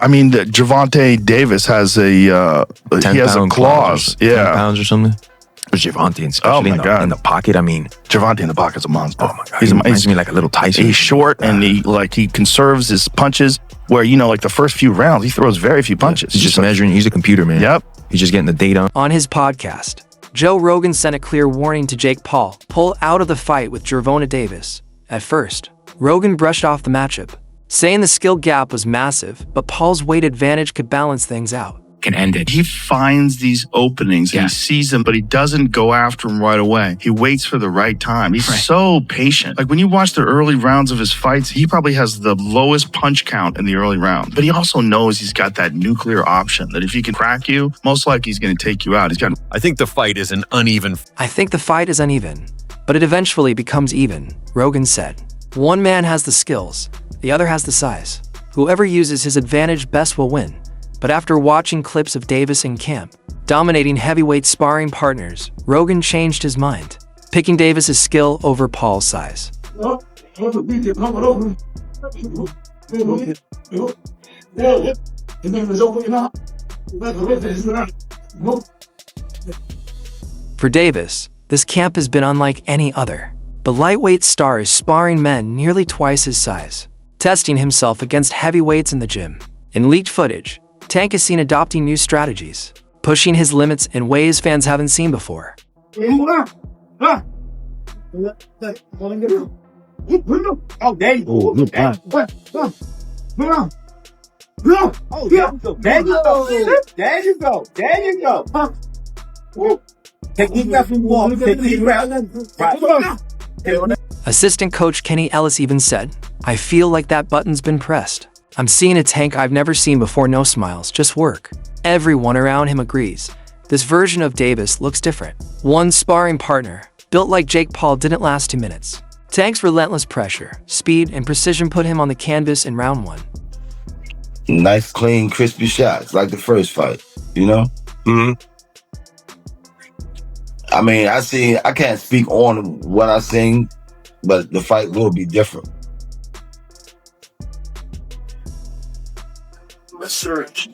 I mean, Gervonta Davis has he has a clause. 10 pounds or something. Or Gervonta, especially in the pocket. I mean, Gervonta in the pocket's a monster. Oh my God, he reminds me like a little Tyson. He's short and he conserves his punches. Where like the first few rounds, he throws very few punches. He's just measuring. He's a computer, man. Yep. He's just getting the data. On his podcast, Joe Rogan sent a clear warning to Jake Paul: pull out of the fight with Gervonta Davis. At first, Rogan brushed off the matchup, saying the skill gap was massive, but Paul's weight advantage could balance things out. Can end it. He finds these openings and he sees them, but he doesn't go after them right away. He waits for the right time. He's so patient. Like when you watch the early rounds of his fights, he probably has the lowest punch count in the early round. But he also knows he's got that nuclear option that if he can crack you, most likely he's going to take you out. I think the fight is uneven, but it eventually becomes even, Rogan said. One man has the skills, the other has the size. Whoever uses his advantage best will win. But after watching clips of Davis in camp, dominating heavyweight sparring partners, Rogan changed his mind, picking Davis's skill over Paul's size. For Davis, this camp has been unlike any other. The lightweight star is sparring men nearly twice his size, testing himself against heavyweights in the gym. In leaked footage, Tank is seen adopting new strategies, pushing his limits in ways fans haven't seen before. Oh, there you go. There you go. Assistant coach Kenny Ellis even said, "I feel like that button's been pressed. I'm seeing a Tank I've never seen before. No smiles, just work." Everyone around him agrees. This version of Davis looks different. One sparring partner, built like Jake Paul, didn't last 2 minutes. Tank's relentless pressure, speed, and precision put him on the canvas in round 1. Nice, clean, crispy shots, like the first fight, you know? Mm-hmm. I mean, I can't speak on what I seen, but the fight will be different. Research.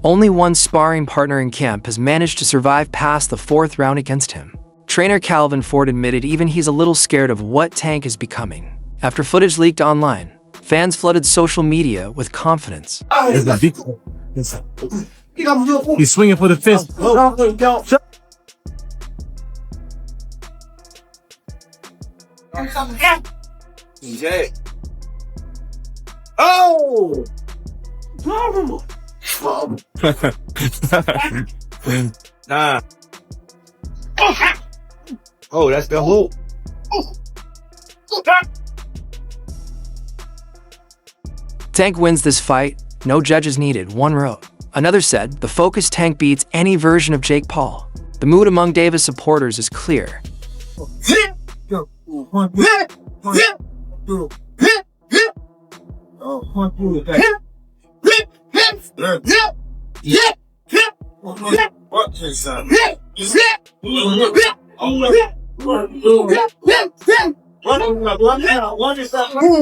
Only one sparring partner in camp has managed to survive past the 4th round against him. Trainer Calvin Ford admitted even he's a little scared of what Tank is becoming. After footage leaked online, fans flooded social media with confidence. He's swinging for the fist. DJ. Oh! Nah. Oh, that's the hoop. Tank wins this fight. No judges needed. One wrote. Another said, the focused Tank beats any version of Jake Paul. The mood among Davis supporters is clear. Who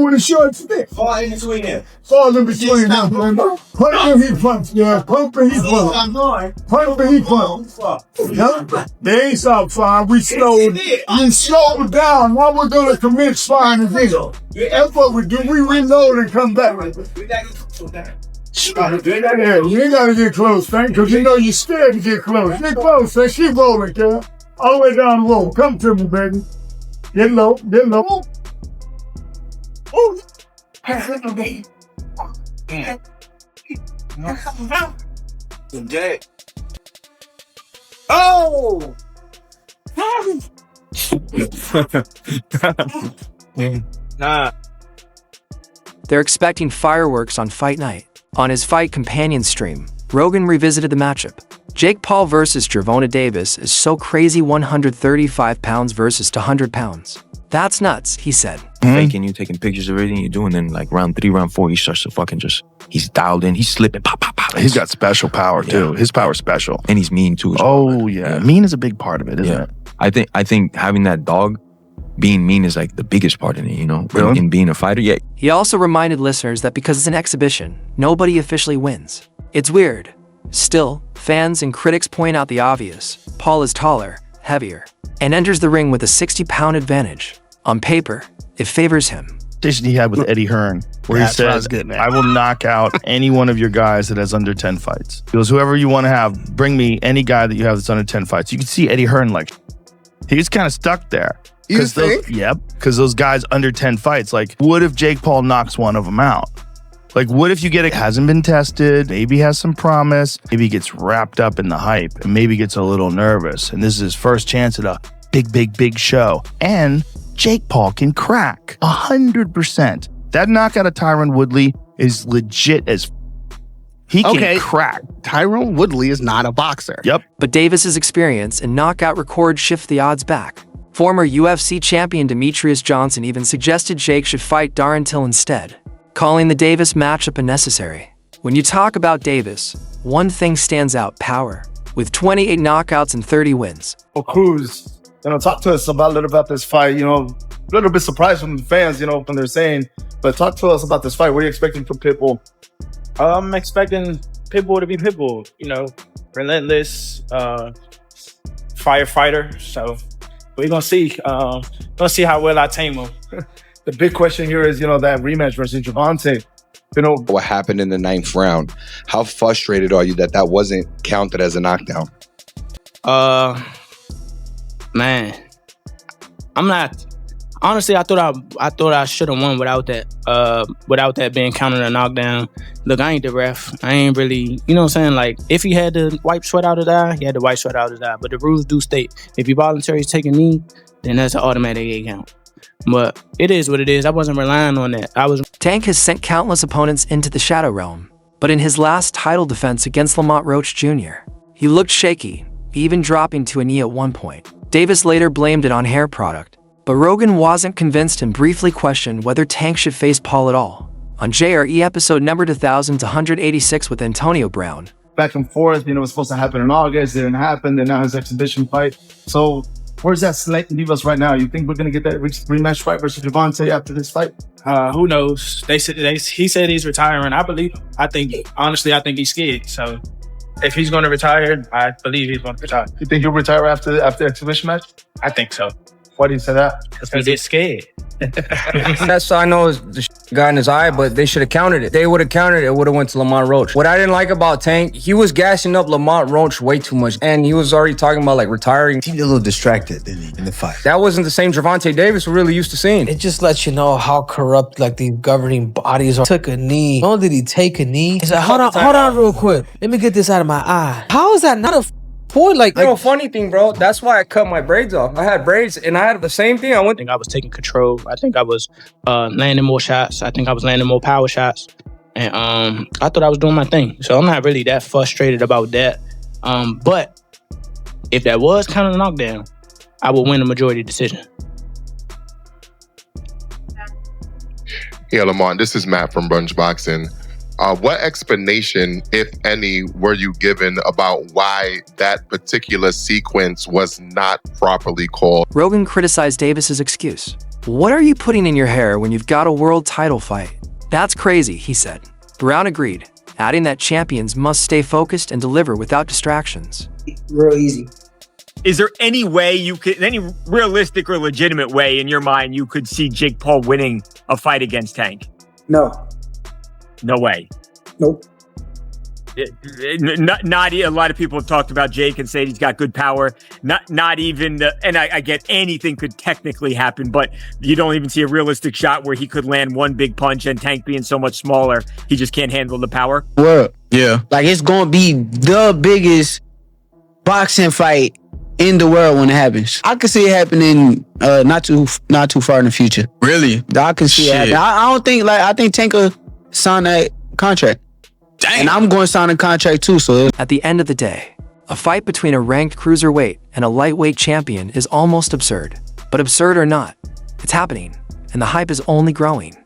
with a short stick? Fall in between them. Fall in between them. Pump and he punch, yeah. Pump and he punch. Pump and he punch. Yeah. They ain't stop fire. We slowed down. Why we're gonna commit fire and this? That's what we do. We reload and come back. Yeah, you ain't gotta get close, Frank, because you know you're scared to get close. Get close, Frank. Keep rolling, girl. All the way down the road. Come to me, baby. Get low, get low. Oh! Oh! Nah. They're expecting fireworks on fight night. On his Fight Companion stream, Rogan revisited the matchup. Jake Paul versus Gervonta Davis is so crazy. 135 pounds versus 100 pounds. That's nuts, he said. Faking you, taking pictures of everything you're doing, then like round 3, round 4, he starts to fucking he's dialed in, he's slipping, pop, pop, pop. He's got special power too. His power's special. And he's mean too. Oh yeah. Mean is a big part of it, isn't it? I think having that dog, being mean is like the biggest part in it, you know? Really? In being a fighter, yeah. He also reminded listeners that because it's an exhibition, nobody officially wins. It's weird. Still, fans and critics point out the obvious. Paul is taller, heavier, and enters the ring with a 60-pound advantage. On paper, it favors him. He had with Eddie Hearn, where he said, I will knock out any one of your guys that has under 10 fights. He goes, whoever you want to have, bring me any guy that you have that's under 10 fights. You can see Eddie Hearn, like, he's kind of stuck there. You think? Yep, because those guys under 10 fights, like, what if Jake Paul knocks one of them out? Like, what if you get it, hasn't been tested, maybe has some promise, maybe he gets wrapped up in the hype, and maybe gets a little nervous, and this is his first chance at a big show. And Jake Paul can crack 100%. That knockout of Tyron Woodley is legit as he can crack. Tyron Woodley is not a boxer. Yep. But Davis's experience and knockout record shift the odds back. Former UFC champion Demetrius Johnson even suggested Jake should fight Darren Till instead, calling the Davis matchup unnecessary. When you talk about Davis, one thing stands out: power. With 28 knockouts and 30 wins. Cruz, talk to us a little about this fight. A little bit surprised from the fans, when they're saying, but talk to us about this fight. What are you expecting from Pitbull? I'm expecting Pitbull to be Pitbull, relentless, firefighter. So we're gonna see. Gonna see how well I tame him. The big question here is, that rematch versus Gervonta. What happened in the 9th round? How frustrated are you that wasn't counted as a knockdown? Man, I'm not. Honestly, I thought I should have won without that being counted a knockdown. Look, I ain't the ref. I ain't really, you know what I'm saying? Like, if he had to wipe sweat out his eye, he had to wipe sweat out his eye. But the rules do state, if you voluntarily take a knee, then that's an automatic 8 count. But it is what it is. I wasn't relying on that. Tank has sent countless opponents into the shadow realm, but in his last title defense against Lamont Roach Jr., he looked shaky, even dropping to a knee at one point. Davis later blamed it on hair product, but Rogan wasn't convinced and briefly questioned whether Tank should face Paul at all. On JRE episode number 2186 with Antonio Brown. Back and forth, it was supposed to happen in August, it didn't happen, then now his exhibition fight. So where's that slate leave us right now? You think we're going to get that rematch fight versus Gervonta after this fight? Who knows? He said he's retiring. I believe him. I think he's scared. So if he's going to retire, I believe he's going to retire. You think he'll retire after the exhibition match? I think so. Why do you say that? Because he gets scared. That's all I know is the got in his eye, but they should have countered it. They would have countered it, it would have went to Lamont Roach. What I didn't like about Tank, he was gassing up Lamont Roach way too much, and he was already talking about like retiring. He seemed a little distracted, didn't he, in the fight? That wasn't the same Gervonta Davis we're really used to seeing. It just lets you know how corrupt like the governing bodies are. Took a knee. Not only did he take a knee, he said, hold on real quick. Let me get this out of my eye. How is that not a point? Like, funny thing, bro, that's why I cut my braids off. I had braids and I had the same thing. I think I was taking control. I think I was landing more shots. I think I was landing more power shots. And I thought I was doing my thing. So I'm not really that frustrated about that. But if that was kind of a knockdown, I would win the majority decision. Yeah, Lamont, this is Matt from Brunch Boxing. What explanation, if any, were you given about why that particular sequence was not properly called? Rogan criticized Davis's excuse. What are you putting in your hair when you've got a world title fight? That's crazy, he said. Brown agreed, adding that champions must stay focused and deliver without distractions. Real easy. Is there any way any realistic or legitimate way in your mind you could see Jake Paul winning a fight against Tank? No. No way. Nope. Not a lot of people have talked about Jake and said he's got good power. Not even and I get anything could technically happen, but you don't even see a realistic shot where he could land one big punch, and Tank being so much smaller, he just can't handle the power. World. Yeah. Like, it's gonna be the biggest boxing fight in the world when it happens. I can see it happening not too far in the future. Really? I can see it happening. I don't think, I think Tank will sign that contract. Dang. And I'm going to sign a contract too. So at the end of the day, a fight between a ranked cruiserweight and a lightweight champion is almost absurd. But absurd or not, it's happening, and the hype is only growing.